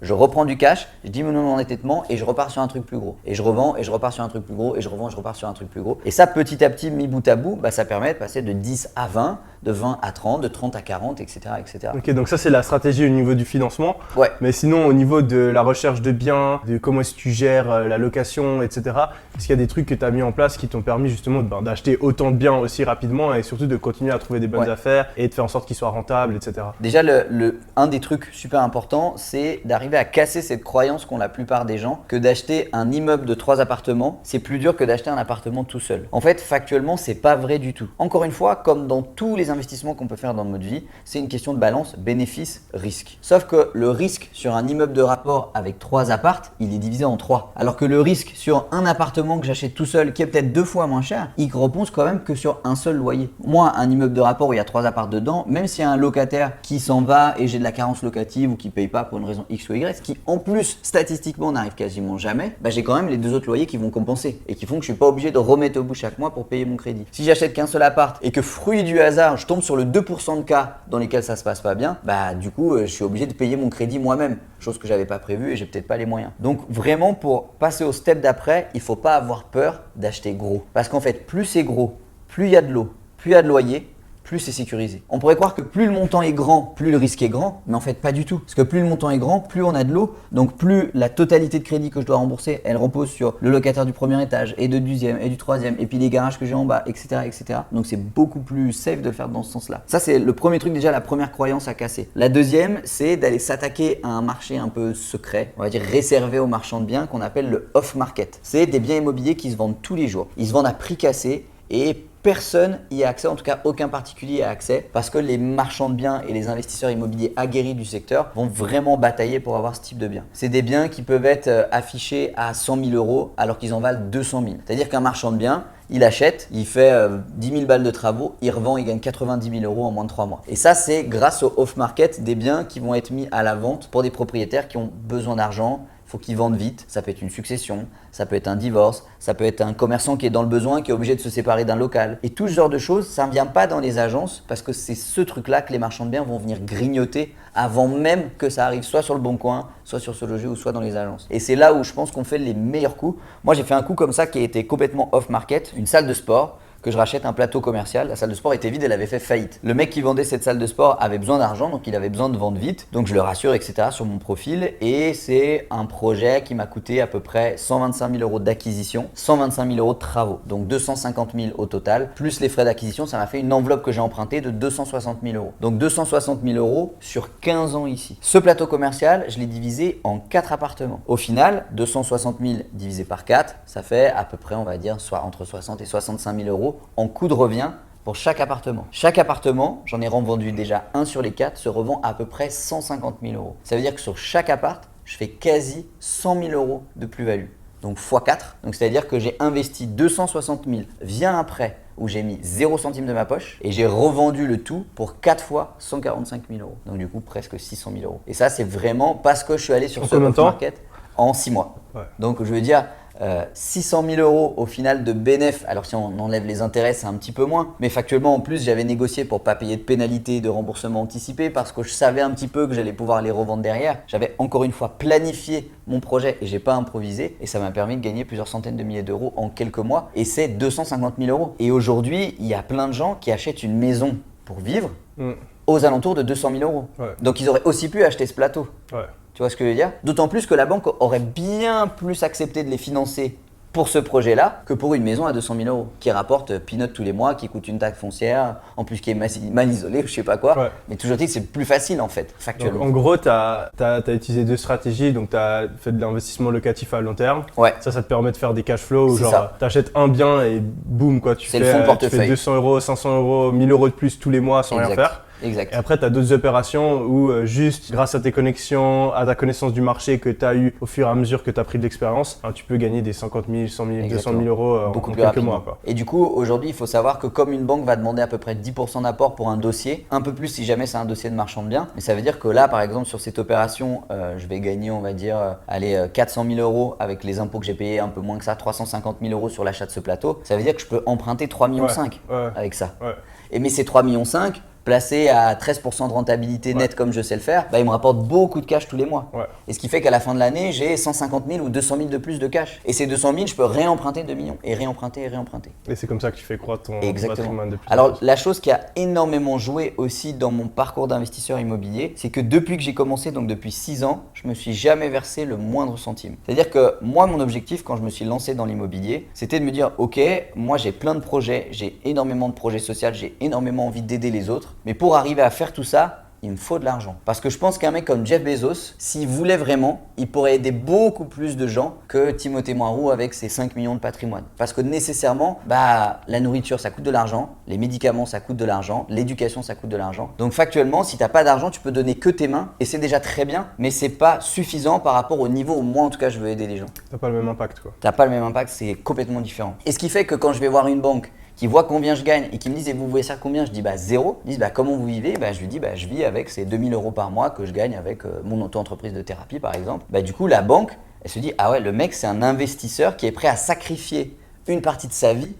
je reprends du cash, je diminue mon endettement et je repars sur un truc plus gros. Et je revends et je repars sur un truc plus gros et je revends et je repars sur un truc plus gros. Et ça, petit à petit, mis bout à bout, ça permet de passer de 10 à 20, de 20 à 30, de 30 à 40, etc. etc. Ok, donc ça c'est la stratégie au niveau du financement. Ouais. Mais sinon, au niveau de la recherche de biens, de comment est-ce que tu gères la location, etc., est-ce qu'il y a des trucs que tu as mis en place qui t'ont permis justement d'acheter autant de biens aussi rapidement et surtout de continuer à trouver des bonnes affaires et de faire en sorte qu'ils soient rentables, etc. Déjà, un des trucs super importants, c'est d'arriver à casser cette croyance qu'ont la plupart des gens que d'acheter un immeuble de 3 appartements, c'est plus dur que d'acheter un appartement tout seul. En fait, factuellement, c'est pas vrai du tout. Encore une fois, comme dans tous les investissements qu'on peut faire dans notre vie, c'est une question de balance bénéfice-risque. Sauf que le risque sur un immeuble de rapport avec 3 appartes, il est divisé en 3. Alors que le risque sur un appartement que j'achète tout seul, qui est peut-être 2 fois moins cher, il repose quand même que sur un seul loyer. Moi, un immeuble de rapport où il y a 3 appartes dedans, même s'il y a un locataire qui s'en va et j'ai de la carence locative ou qui paye pas pour une raison X ou Y, ce qui en plus statistiquement n'arrive quasiment jamais, j'ai quand même les 2 autres loyers qui vont compenser et qui font que je suis pas obligé de remettre au bout chaque mois pour payer mon crédit. Si j'achète qu'un seul appart et que fruit du hasard, je tombe sur le 2% de cas dans lesquels ça se passe pas bien, du coup je suis obligé de payer mon crédit moi-même, chose que j'avais pas prévue et j'ai peut-être pas les moyens. Donc vraiment, pour passer au step d'après, il faut pas avoir peur d'acheter gros, parce qu'en fait plus c'est gros, plus il y a de l'eau, plus il y a de loyer, plus c'est sécurisé. On pourrait croire que plus le montant est grand, plus le risque est grand, mais en fait pas du tout. Parce que plus le montant est grand, plus on a de l'eau, donc plus la totalité de crédit que je dois rembourser, elle repose sur le locataire du premier étage et du deuxième et du troisième, et puis les garages que j'ai en bas, etc., etc. Donc c'est beaucoup plus safe de le faire dans ce sens-là. Ça c'est le premier truc, déjà la première croyance à casser. La deuxième, c'est d'aller s'attaquer à un marché un peu secret, on va dire réservé aux marchands de biens, qu'on appelle le off-market. C'est des biens immobiliers qui se vendent tous les jours. Ils se vendent à prix cassé et personne y a accès, en tout cas aucun particulier y a accès, parce que les marchands de biens et les investisseurs immobiliers aguerris du secteur vont vraiment batailler pour avoir ce type de biens. C'est des biens qui peuvent être affichés à 100 000 € alors qu'ils en valent 200 000. C'est-à-dire qu'un marchand de biens, il achète, il fait 10 000 balles de travaux, il revend, il gagne 90 000 euros en moins de 3 mois. Et ça, c'est grâce au off-market des biens qui vont être mis à la vente pour des propriétaires qui ont besoin d'argent. Il faut qu'ils vendent vite, ça peut être une succession, ça peut être un divorce, ça peut être un commerçant qui est dans le besoin, qui est obligé de se séparer d'un local. Et tout ce genre de choses, ça ne vient pas dans les agences parce que c'est ce truc-là que les marchands de biens vont venir grignoter avant même que ça arrive soit sur le Bon Coin, soit sur Ce Loger ou soit dans les agences. Et c'est là où je pense qu'on fait les meilleurs coups. Moi, j'ai fait un coup comme ça qui a été complètement off-market, une salle de sport, que je rachète un plateau commercial. La salle de sport était vide, elle avait fait faillite. Le mec qui vendait cette salle de sport avait besoin d'argent, donc il avait besoin de vendre vite. Donc je le rassure, etc. sur mon profil. Et c'est un projet qui m'a coûté à peu près 125 000 euros d'acquisition, 125 000 euros de travaux. Donc 250 000 au total, plus les frais d'acquisition, ça m'a fait une enveloppe que j'ai empruntée de 260 000 euros. Donc 260 000 euros sur 15 ans ici. Ce plateau commercial, je l'ai divisé en 4 appartements. Au final, 260 000 divisé par 4, ça fait à peu près, on va dire, soit entre 60 et 65 000 euros en coût de revient pour chaque appartement. Chaque appartement, j'en ai revendu déjà un sur les 4, se revend à peu près 150 000 euros. Ça veut dire que sur chaque appart, je fais quasi 100 000 euros de plus-value. Donc x4. Donc c'est-à-dire que j'ai investi 260 000 via un prêt où j'ai mis 0 centime de ma poche et j'ai revendu le tout pour 4 fois 145 000 euros. Donc du coup, presque 600 000 euros. Et ça, c'est vraiment parce que je suis allé sur ce market en 6 mois. Ouais. Donc je veux dire, 600 000 euros au final de bénéf. Alors si on enlève les intérêts, c'est un petit peu moins. Mais factuellement, en plus, j'avais négocié pour pas payer de pénalité de remboursement anticipé parce que je savais un petit peu que j'allais pouvoir les revendre derrière. J'avais encore une fois planifié mon projet et j'ai pas improvisé. Et ça m'a permis de gagner plusieurs centaines de milliers d'euros en quelques mois. Et c'est 250 000 euros. Et aujourd'hui, il y a plein de gens qui achètent une maison pour vivre aux alentours de 200 000 euros. Ouais. Donc ils auraient aussi pu acheter ce plateau. Ouais. Tu vois ce que je veux dire? D'autant plus que la banque aurait bien plus accepté de les financer pour ce projet-là que pour une maison à 200 000 euros qui rapporte peanut tous les mois, qui coûte une taxe foncière, en plus qui est mal isolée, je sais pas quoi. Ouais. Mais toujours dit que c'est plus facile en fait, factuellement. Donc, en gros, tu as utilisé 2 stratégies. Donc tu as fait de l'investissement locatif à long terme. Ouais. Ça te permet de faire des cash flows où genre tu achètes un bien et boum, quoi, tu fais 200 euros, 500 euros, 1000 euros de plus tous les mois sans rien faire. Exact. Et après, tu as d'autres opérations où juste grâce à tes connexions, à ta connaissance du marché que tu as eu au fur et à mesure que tu as pris de l'expérience, tu peux gagner des 50 000, 100 000, 200 000 euros en quelques mois. Quoi. Et du coup, aujourd'hui, il faut savoir que comme une banque va demander à peu près 10% d'apport pour un dossier, un peu plus si jamais c'est un dossier de marchand de biens, mais ça veut dire que là, par exemple, sur cette opération, je vais gagner, on va dire, 400 000 euros avec les impôts que j'ai payés, un peu moins que ça, 350 000 euros sur l'achat de ce plateau. Ça veut dire que je peux emprunter 3,5 millions avec ça. Ouais. Et mais ces 3,5 millions, placé à 13% de rentabilité nette comme je sais le faire, il me rapporte beaucoup de cash tous les mois. Ouais. Et ce qui fait qu'à la fin de l'année, j'ai 150 000 ou 200 000 de plus de cash. Et ces 200 000, je peux réemprunter 2 millions et réemprunter et réemprunter. Et c'est comme ça que tu fais croître ton patrimoine de plus. Alors la chose qui a énormément joué aussi dans mon parcours d'investisseur immobilier, c'est que depuis que j'ai commencé, donc depuis 6 ans, je me suis jamais versé le moindre centime. C'est-à-dire que moi, mon objectif quand je me suis lancé dans l'immobilier, c'était de me dire, ok, moi j'ai plein de projets, j'ai énormément de projets sociaux, j'ai énormément envie d'aider les autres. Mais pour arriver à faire tout ça, il me faut de l'argent. Parce que je pense qu'un mec comme Jeff Bezos, s'il voulait vraiment, il pourrait aider beaucoup plus de gens que Timothée Moirou avec ses 5 millions de patrimoine. Parce que nécessairement, la nourriture, ça coûte de l'argent, les médicaments, ça coûte de l'argent, l'éducation, ça coûte de l'argent. Donc factuellement, si tu n'as pas d'argent, tu peux donner que tes mains et c'est déjà très bien, mais c'est pas suffisant par rapport au niveau où moi, en tout cas, je veux aider les gens. T'as pas le même impact, quoi. T'as pas le même impact, c'est complètement différent. Et ce qui fait que quand je vais voir une banque qui voit combien je gagne et qui me disent, et vous voulez ça combien? Je dis, 0. Ils disent, comment vous vivez? Je lui dis, je vis avec ces 2 000 euros par mois que je gagne avec mon auto-entreprise de thérapie, par exemple. Du coup, la banque, elle se dit, ah ouais, le mec, c'est un investisseur qui est prêt à sacrifier une partie de sa vie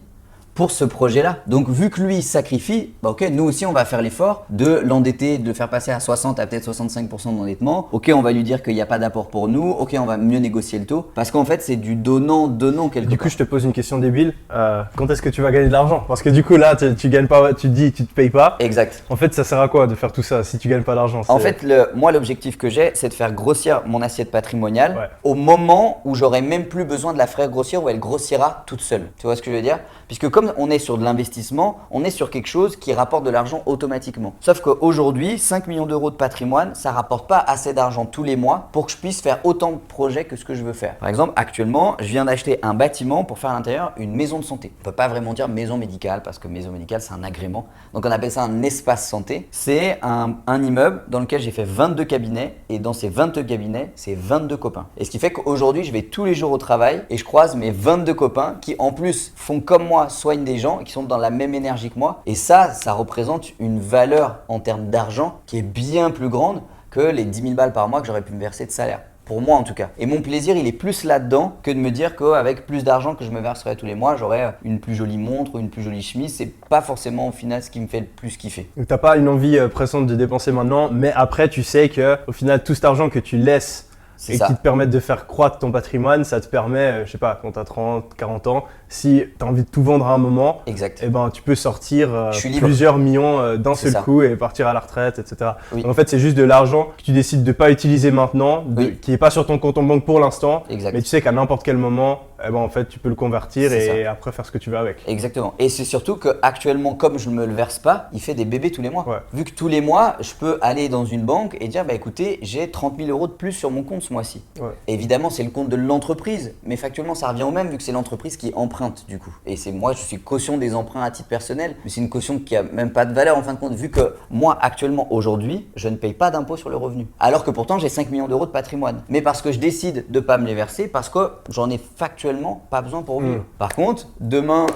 pour ce projet-là. Donc, vu que lui, il sacrifie, ok, nous aussi, on va faire l'effort de l'endetter, de le faire passer à 60 à peut-être 65% d'endettement. Ok, on va lui dire qu'il n'y a pas d'apport pour nous. Ok, on va mieux négocier le taux. Parce qu'en fait, c'est du donnant-donnant quelque part. Du coup, je te pose une question débile. Quand est-ce que tu vas gagner de l'argent? Parce que du coup, là, tu gagnes pas, tu te dis, tu te payes pas. Exact. En fait, ça sert à quoi de faire tout ça si tu gagnes pas d'argent? En fait, moi, l'objectif que j'ai, c'est de faire grossir mon assiette patrimoniale au moment où j'aurai même plus besoin de la faire grossir, où elle grossira toute seule. Tu vois ce que je veux dire? Puisque comme comme on est sur de l'investissement, on est sur quelque chose qui rapporte de l'argent automatiquement. Sauf qu'aujourd'hui, 5 millions d'euros de patrimoine, ça rapporte pas assez d'argent tous les mois pour que je puisse faire autant de projets que ce que je veux faire. Par exemple, actuellement, je viens d'acheter un bâtiment pour faire à l'intérieur une maison de santé. On peut pas vraiment dire maison médicale parce que maison médicale, c'est un agrément. Donc on appelle ça un espace santé. C'est un immeuble dans lequel j'ai fait 22 cabinets et dans ces 22 cabinets, c'est 22 copains. Et ce qui fait qu'aujourd'hui, je vais tous les jours au travail et je croise mes 22 copains qui en plus font comme moi, soignent des gens et qui sont dans la même énergie que moi. Et ça représente une valeur en termes d'argent qui est bien plus grande que les 10 000 balles par mois que j'aurais pu me verser de salaire. Pour moi en tout cas. Et mon plaisir, il est plus là-dedans que de me dire qu'avec plus d'argent que je me verserais tous les mois, j'aurais une plus jolie montre ou une plus jolie chemise. C'est pas forcément au final ce qui me fait le plus kiffer. Donc t'as pas une envie pressante de dépenser maintenant, mais après tu sais que au final tout cet argent que tu laisses et qui te permettent de faire croître ton patrimoine, ça te permet, je sais pas, quand tu as 30, 40 ans, si tu as envie de tout vendre à un moment, exact. Eh ben, tu peux sortir plusieurs millions d'un seul coup et partir à la retraite, etc. Oui. Donc, en fait, c'est juste de l'argent que tu décides de ne pas utiliser maintenant, qui n'est pas sur ton compte en banque pour l'instant, mais tu sais qu'à n'importe quel moment, eh ben, en fait, tu peux le convertir et après faire ce que tu veux avec. Exactement. Et c'est surtout qu'actuellement, comme je ne me le verse pas, il fait des bébés tous les mois. Ouais. Vu que tous les mois, je peux aller dans une banque et dire, bah, écoutez, j'ai 30 000 euros de plus sur mon compte ce mois-ci. Ouais. Évidemment, c'est le compte de l'entreprise, mais factuellement, ça revient au même vu que c'est l'entreprise qui emprunte du coup. Et c'est moi, je suis caution des emprunts à titre personnel, mais c'est une caution qui a même pas de valeur en fin de compte, vu que moi, actuellement, aujourd'hui, je ne paye pas d'impôt sur le revenu. Alors que pourtant, j'ai 5 millions d'euros de patrimoine. Mais parce que je décide de ne pas me les verser, parce que j'en ai factuellement pas besoin pour vivre. Par contre, demain,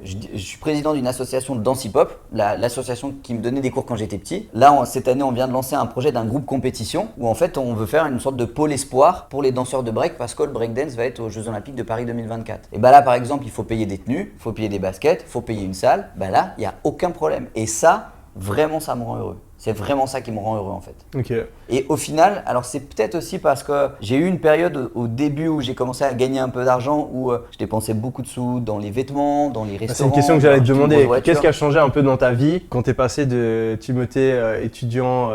je suis président d'une association de danse hip-hop, l'association qui me donnait des cours quand j'étais petit. Là, cette année, on vient de lancer un projet d'un groupe compétition où en fait, on veut faire une sorte de pôle espoir pour les danseurs de break parce que le breakdance va être aux Jeux Olympiques de Paris 2024. Et bah là, par exemple, il faut payer des tenues, il faut payer des baskets, il faut payer une salle. Bah là, il n'y a aucun problème. Et ça, vraiment, ça me rend heureux. C'est vraiment ça qui me rend heureux en fait. Okay. Et au final, alors c'est peut-être aussi parce que j'ai eu une période au début où j'ai commencé à gagner un peu d'argent, où je dépensais beaucoup de sous dans les vêtements, dans les restaurants. C'est une question que j'allais te demander. Qu'est-ce qui a changé un peu dans ta vie quand tu es passé de Timothée étudiant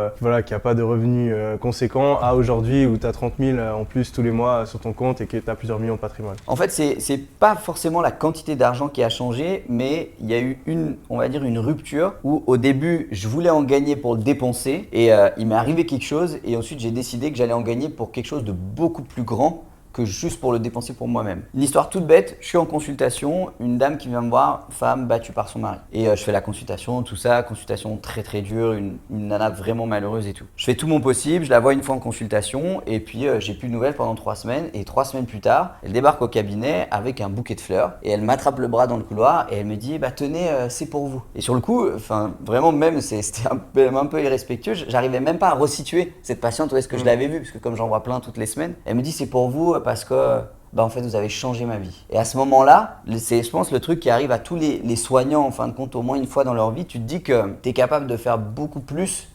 qui n'a pas de revenus conséquents à aujourd'hui où tu as 30 000 en plus tous les mois sur ton compte et que tu as plusieurs millions de patrimoine? En fait, c'est pas forcément la quantité d'argent qui a changé, mais il y a eu on va dire une rupture où au début, je voulais en gagner pour le dépenser et il m'est arrivé quelque chose et ensuite j'ai décidé que j'allais en gagner pour quelque chose de beaucoup plus grand que juste pour le dépenser pour moi-même. Une histoire toute bête, je suis en consultation, une dame qui vient me voir, femme battue par son mari. Et je fais la consultation, tout ça, consultation très très dure, une nana vraiment malheureuse et tout. Je fais tout mon possible, je la vois une fois en consultation et puis j'ai plus de nouvelles pendant 3 semaines et 3 semaines plus tard, elle débarque au cabinet avec un bouquet de fleurs et elle m'attrape le bras dans le couloir et elle me dit bah tenez, c'est pour vous. Et sur le coup, vraiment même c'était un peu irrespectueux, j'arrivais même pas à resituer cette patiente où est-ce que je l'avais vue parce que comme j'en vois plein toutes les semaines, elle me dit c'est pour vous parce que en fait vous avez changé ma vie. Et à ce moment-là, c'est je pense le truc qui arrive à tous les soignants en fin de compte au moins une fois dans leur vie, tu te dis que tu es capable de faire beaucoup plus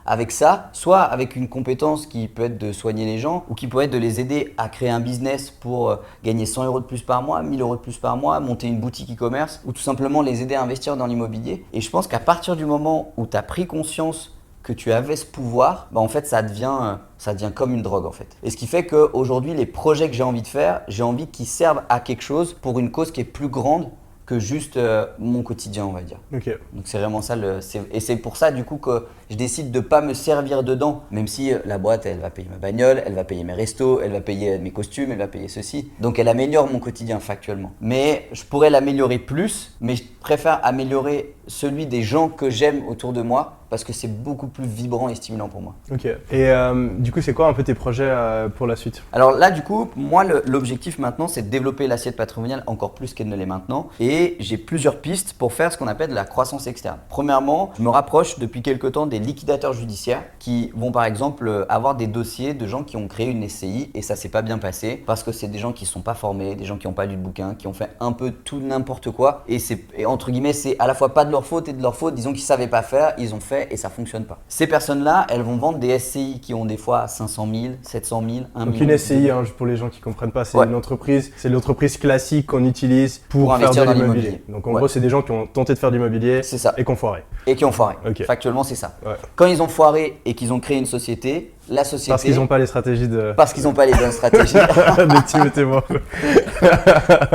avec ça, soit avec une compétence qui peut être de soigner les gens ou qui peut être de les aider à créer un business pour gagner 100 euros de plus par mois, 1000 euros de plus par mois, monter une boutique e-commerce ou tout simplement les aider à investir dans l'immobilier. Et je pense qu'à partir du moment où tu as pris conscience que tu avais ce pouvoir, en fait ça devient comme une drogue en fait. Et ce qui fait qu'aujourd'hui les projets que j'ai envie de faire, j'ai envie qu'ils servent à quelque chose pour une cause qui est plus grande que juste mon quotidien on va dire. Okay. Donc c'est vraiment ça, et c'est pour ça du coup que je décide de ne pas me servir dedans, même si la boîte elle va payer ma bagnole, elle va payer mes restos, elle va payer mes costumes, elle va payer ceci. Donc elle améliore mon quotidien factuellement. Mais je pourrais l'améliorer plus, mais je préfère améliorer celui des gens que j'aime autour de moi parce que c'est beaucoup plus vibrant et stimulant pour moi. Ok. Et du coup, c'est quoi un peu tes projets pour la suite? Alors là, du coup, moi, l'objectif maintenant, c'est de développer l'assiette patrimoniale encore plus qu'elle ne l'est maintenant. Et j'ai plusieurs pistes pour faire ce qu'on appelle de la croissance externe. Premièrement, je me rapproche depuis quelques temps des liquidateurs judiciaires qui vont par exemple avoir des dossiers de gens qui ont créé une SCI et ça s'est pas bien passé parce que c'est des gens qui sont pas formés, des gens qui n'ont pas lu de bouquin, qui ont fait un peu tout n'importe quoi. Et entre guillemets, c'est à la fois pas de leur faute et de leur faute. Disons qu'ils savaient pas faire, ils ont fait et ça fonctionne pas. Ces personnes-là, elles vont vendre des SCI qui ont des fois 500 000, 700 000, 1 million. Donc une SCI, pour les gens qui comprennent pas, c'est une entreprise, c'est l'entreprise classique qu'on utilise pour faire investir de dans l'immobilier. Donc en gros, c'est des gens qui ont tenté de faire de l'immobilier et qui ont foiré. Et qui ont foiré. Okay. Factuellement, c'est ça. Ouais. Quand ils ont foiré et qu'ils ont créé une société, la société. Parce qu'ils n'ont pas les stratégies Parce qu'ils n'ont pas les bonnes stratégies. de Timothée Moreau.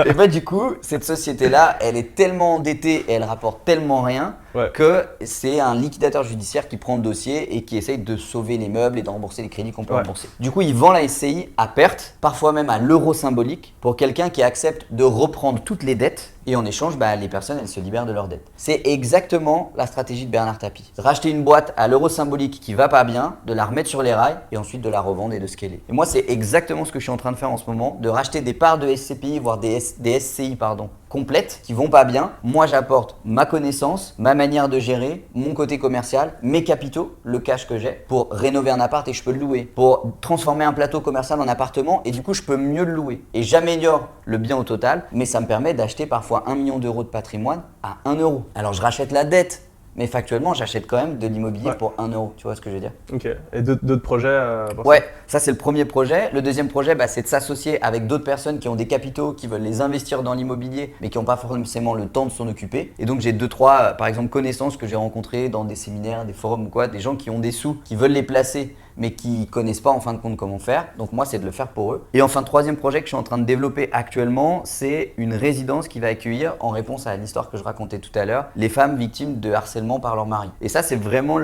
Et bah du coup, cette société-là, elle est tellement endettée et elle rapporte tellement rien que c'est un liquidateur judiciaire qui prend le dossier et qui essaye de sauver les meubles et de rembourser les crédits qu'on peut rembourser. Du coup, il vend la SCI à perte, parfois même à l'euro symbolique, pour quelqu'un qui accepte de reprendre toutes les dettes et en échange, les personnes, elles se libèrent de leurs dettes. C'est exactement la stratégie de Bernard Tapie. Racheter une boîte à l'euro symbolique qui va pas bien, de la remettre sur les rails et ensuite de la revendre et de scaler. Et moi, c'est exactement ce que je suis en train de faire en ce moment, de racheter des parts de SCPI, voire des SCI, complètes, qui vont pas bien. Moi, j'apporte ma connaissance, ma manière de gérer, mon côté commercial, mes capitaux, le cash que j'ai, pour rénover un appart et je peux le louer, pour transformer un plateau commercial en appartement et du coup, je peux mieux le louer. Et j'améliore le bien au total, mais ça me permet d'acheter parfois 1 million d'euros de patrimoine à 1 euro. Alors, je rachète la dette, mais factuellement, j'achète quand même de l'immobilier pour 1 euro. Tu vois ce que je veux dire? Ok. Et d'autres projets Ouais, ça c'est le premier projet. Le deuxième projet, c'est de s'associer avec d'autres personnes qui ont des capitaux, qui veulent les investir dans l'immobilier, mais qui n'ont pas forcément le temps de s'en occuper. Et donc j'ai 2-3, par exemple, connaissances que j'ai rencontrées dans des séminaires, des forums ou quoi, des gens qui ont des sous, qui veulent les placer, mais qui connaissent pas en fin de compte comment faire. Donc moi, c'est de le faire pour eux. Et enfin, troisième projet que je suis en train de développer actuellement, c'est une résidence qui va accueillir, en réponse à l'histoire que je racontais tout à l'heure, les femmes victimes de harcèlement par leur mari. Et ça, c'est vraiment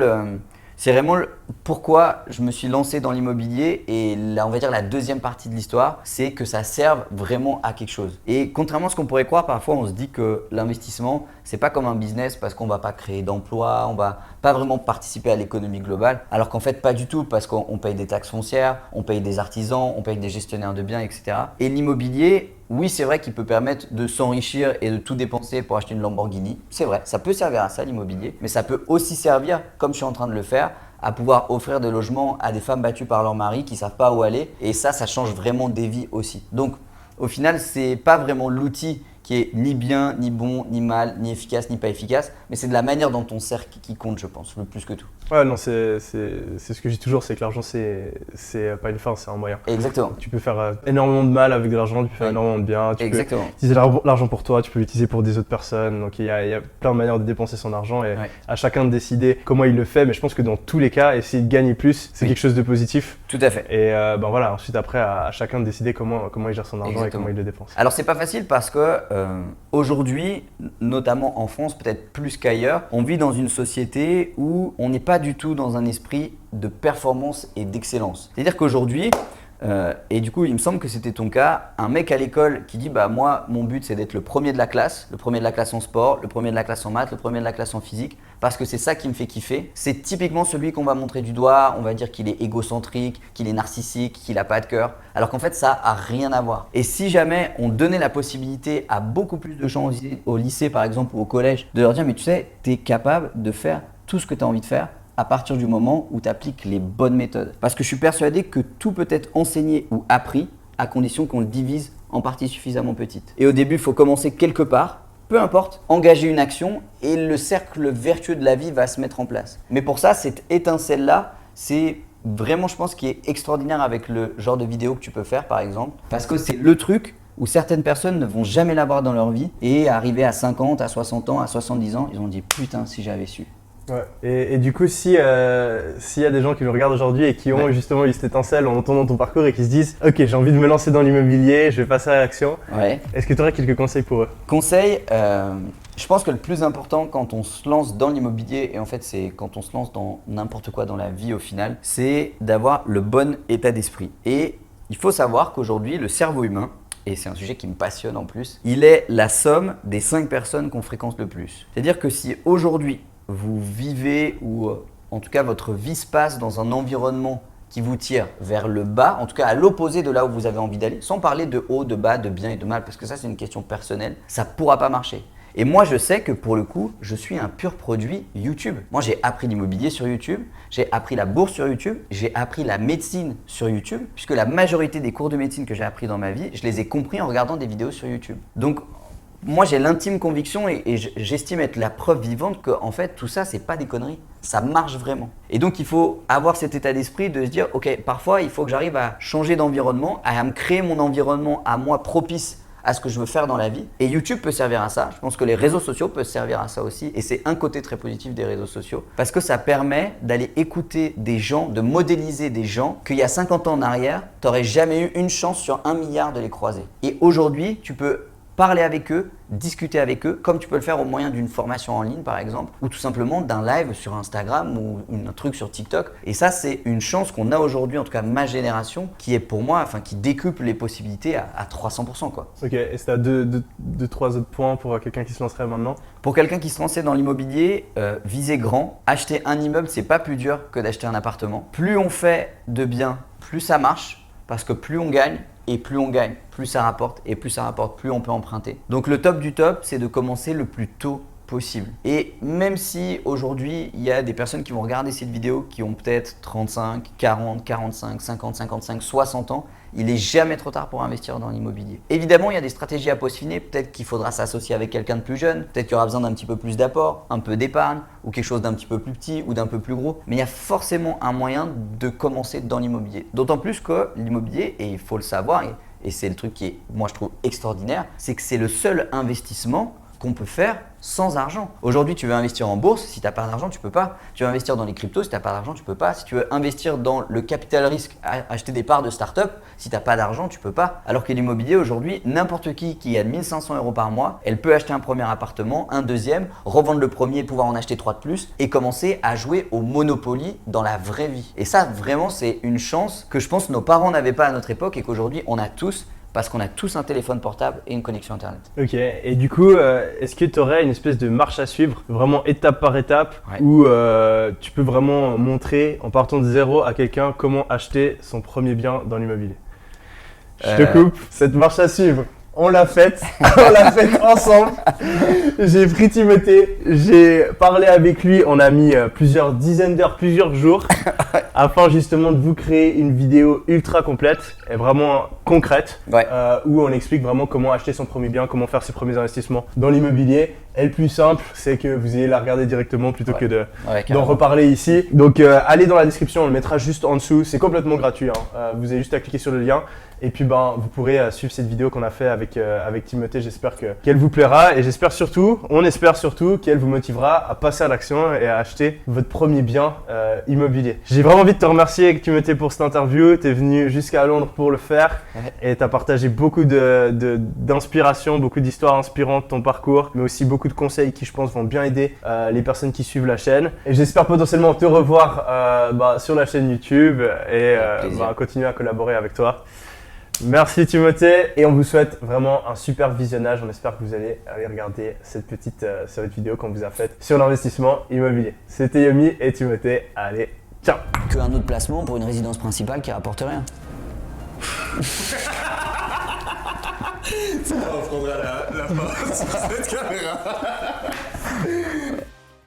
pourquoi je me suis lancé dans l'immobilier et là, on va dire la deuxième partie de l'histoire, c'est que ça serve vraiment à quelque chose. Et contrairement à ce qu'on pourrait croire, parfois on se dit que l'investissement, c'est pas comme un business parce qu'on va pas créer d'emplois, on va pas vraiment participer à l'économie globale, alors qu'en fait pas du tout parce qu'on paye des taxes foncières, on paye des artisans, on paye des gestionnaires de biens, etc. Et l'immobilier, oui, c'est vrai qu'il peut permettre de s'enrichir et de tout dépenser pour acheter une Lamborghini. C'est vrai, ça peut servir à ça l'immobilier, mais ça peut aussi servir, comme je suis en train de le faire, à pouvoir offrir des logements à des femmes battues par leur mari qui ne savent pas où aller. Et ça change vraiment des vies aussi. Donc, au final, ce n'est pas vraiment l'outil qui est ni bien, ni bon, ni mal, ni efficace, ni pas efficace, mais c'est de la manière dont on sert qui compte, je pense, le plus que tout. Ouais, non, c'est ce que je dis toujours, c'est que l'argent, c'est pas une fin, c'est un moyen. Exactement. Tu peux faire énormément de mal avec de l'argent, tu peux faire énormément de bien. Tu peux utiliser l'argent pour toi, tu peux l'utiliser pour des autres personnes. Donc il y a plein de manières de dépenser son argent et à chacun de décider comment il le fait. Mais je pense que dans tous les cas, essayer de gagner plus, c'est quelque chose de positif. Tout à fait. Et voilà, ensuite après, à chacun de décider comment il gère son argent et comment il le dépense. Alors c'est pas facile parce que aujourd'hui, notamment en France, peut-être plus qu'ailleurs, on vit dans une société où on n'est pas du tout dans un esprit de performance et d'excellence. C'est-à-dire qu'aujourd'hui, et du coup il me semble que c'était ton cas, un mec à l'école qui dit moi mon but c'est d'être le premier de la classe en sport, le premier de la classe en maths, le premier de la classe en physique, parce que c'est ça qui me fait kiffer. C'est typiquement celui qu'on va montrer du doigt, on va dire qu'il est égocentrique, qu'il est narcissique, qu'il n'a pas de cœur, alors qu'en fait ça a rien à voir. Et si jamais on donnait la possibilité à beaucoup plus de gens au lycée par exemple ou au collège de leur dire mais tu sais, tu es capable de faire tout ce que tu as envie de faire à partir du moment où tu appliques les bonnes méthodes. Parce que je suis persuadé que tout peut être enseigné ou appris à condition qu'on le divise en parties suffisamment petites. Et au début, il faut commencer quelque part, peu importe, engager une action et le cercle vertueux de la vie va se mettre en place. Mais pour ça, cette étincelle-là, c'est vraiment, je pense, qui est extraordinaire avec le genre de vidéo que tu peux faire, par exemple. Parce que c'est le truc où certaines personnes ne vont jamais l'avoir dans leur vie et arriver à 50, à 60 ans, à 70 ans, ils ont dit « Putain, si j'avais su ». Ouais. Et du coup, s'il y a des gens qui nous regardent aujourd'hui et qui ont justement eu cette étincelle en entendant ton parcours et qui se disent « Ok, j'ai envie de me lancer dans l'immobilier, je vais passer à l'action », est-ce que tu aurais quelques conseils pour eux? Conseils, je pense que le plus important quand on se lance dans l'immobilier, et en fait c'est quand on se lance dans n'importe quoi dans la vie au final, c'est d'avoir le bon état d'esprit. Et il faut savoir qu'aujourd'hui, le cerveau humain, et c'est un sujet qui me passionne en plus, il est la somme des 5 personnes qu'on fréquente le plus. C'est-à-dire que si aujourd'hui, vous vivez ou en tout cas votre vie se passe dans un environnement qui vous tire vers le bas, en tout cas à l'opposé de là où vous avez envie d'aller, sans parler de haut, de bas, de bien et de mal, parce que ça c'est une question personnelle, ça ne pourra pas marcher. Et moi je sais que pour le coup, je suis un pur produit YouTube. Moi j'ai appris l'immobilier sur YouTube, j'ai appris la bourse sur YouTube, j'ai appris la médecine sur YouTube, puisque la majorité des cours de médecine que j'ai appris dans ma vie, je les ai compris en regardant des vidéos sur YouTube. Donc moi, j'ai l'intime conviction et j'estime être la preuve vivante que en fait, tout ça, c'est pas des conneries. Ça marche vraiment. Et donc, il faut avoir cet état d'esprit de se dire, ok, parfois, il faut que j'arrive à changer d'environnement, à me créer mon environnement à moi propice à ce que je veux faire dans la vie. Et YouTube peut servir à ça. Je pense que les réseaux sociaux peuvent servir à ça aussi. Et c'est un côté très positif des réseaux sociaux parce que ça permet d'aller écouter des gens, de modéliser des gens qu'il y a 50 ans en arrière, tu n'aurais jamais eu une chance sur 1 milliard de les croiser. Et aujourd'hui, tu peux parler avec eux, discuter avec eux, comme tu peux le faire au moyen d'une formation en ligne par exemple, ou tout simplement d'un live sur Instagram ou un truc sur TikTok. Et ça, c'est une chance qu'on a aujourd'hui, en tout cas ma génération, qui est pour moi, enfin qui décuple les possibilités à 300% quoi. Ok, et c'est à deux, trois autres points pour quelqu'un qui se lancerait maintenant? Pour quelqu'un qui se lançait dans l'immobilier, visez grand. Acheter un immeuble, c'est pas plus dur que d'acheter un appartement. Plus on fait de bien, plus ça marche, parce que plus on gagne. Et plus on gagne, plus ça rapporte, et plus ça rapporte, plus on peut emprunter. Donc le top du top, c'est de commencer le plus tôt possible. Et même si aujourd'hui, il y a des personnes qui vont regarder cette vidéo qui ont peut-être 35, 40, 45, 50, 55, 60 ans, il n'est jamais trop tard pour investir dans l'immobilier. Évidemment, il y a des stratégies à peaufiner. Peut-être qu'il faudra s'associer avec quelqu'un de plus jeune. Peut-être qu'il y aura besoin d'un petit peu plus d'apport, un peu d'épargne ou quelque chose d'un petit peu plus petit ou d'un peu plus gros. Mais il y a forcément un moyen de commencer dans l'immobilier. D'autant plus que l'immobilier, et il faut le savoir, et c'est le truc qui est, moi je trouve extraordinaire, c'est que c'est le seul investissement qu'on peut faire sans argent. Aujourd'hui, tu veux investir en bourse, si tu n'as pas d'argent, tu peux pas. Tu veux investir dans les cryptos, si tu n'as pas d'argent, tu peux pas. Si tu veux investir dans le capital risque, acheter des parts de start-up, si tu n'as pas d'argent, tu peux pas. Alors que l'immobilier aujourd'hui, n'importe qui gagne 1 500 € par mois, elle peut acheter un premier appartement, un deuxième, revendre le premier, pouvoir en acheter 3 de plus et commencer à jouer au Monopoly dans la vraie vie. Et ça, vraiment, c'est une chance que je pense que nos parents n'avaient pas à notre époque et qu'aujourd'hui, on a tous. Parce qu'on a tous un téléphone portable et une connexion Internet. Ok, et du coup, est-ce que tu aurais une espèce de marche à suivre, vraiment étape par étape, Ouais. où tu peux vraiment montrer, en partant de zéro, à quelqu'un comment acheter son premier bien dans l'immobilier? Je te coupe, cette marche à suivre, on l'a faite, on l'a faite ensemble. J'ai pris Timothée, j'ai parlé avec lui, on a mis plusieurs dizaines d'heures, plusieurs jours, afin justement de vous créer une vidéo ultra complète et vraiment concrète, Ouais. où on explique vraiment comment acheter son premier bien, comment faire ses premiers investissements dans l'immobilier. Et le plus simple, c'est que vous ayez la regarder directement plutôt que Ouais, d'en carrément. reparler ici. Donc allez dans la description, on le mettra juste en dessous, c'est complètement gratuit, hein. Vous avez juste à cliquer sur le lien. Et puis vous pourrez suivre cette vidéo qu'on a fait avec Timothée. J'espère qu'elle vous plaira et on espère surtout qu'elle vous motivera à passer à l'action et à acheter votre premier bien immobilier. J'ai vraiment envie de te remercier Timothée pour cette interview. Tu es venu jusqu'à Londres pour le faire et tu as partagé beaucoup d'inspiration, beaucoup d'histoires inspirantes, ton parcours, mais aussi beaucoup de conseils qui je pense vont bien aider les personnes qui suivent la chaîne. Et j'espère potentiellement te revoir sur la chaîne YouTube et continuer à collaborer avec toi. Merci Timothée et on vous souhaite vraiment un super visionnage. On espère que vous allez aller regarder cette vidéo qu'on vous a faite sur l'investissement immobilier. C'était Yomi et Timothée. Allez, ciao! Qu'un autre placement pour une résidence principale qui rapporte rien. On prendra la fin sur cette caméra.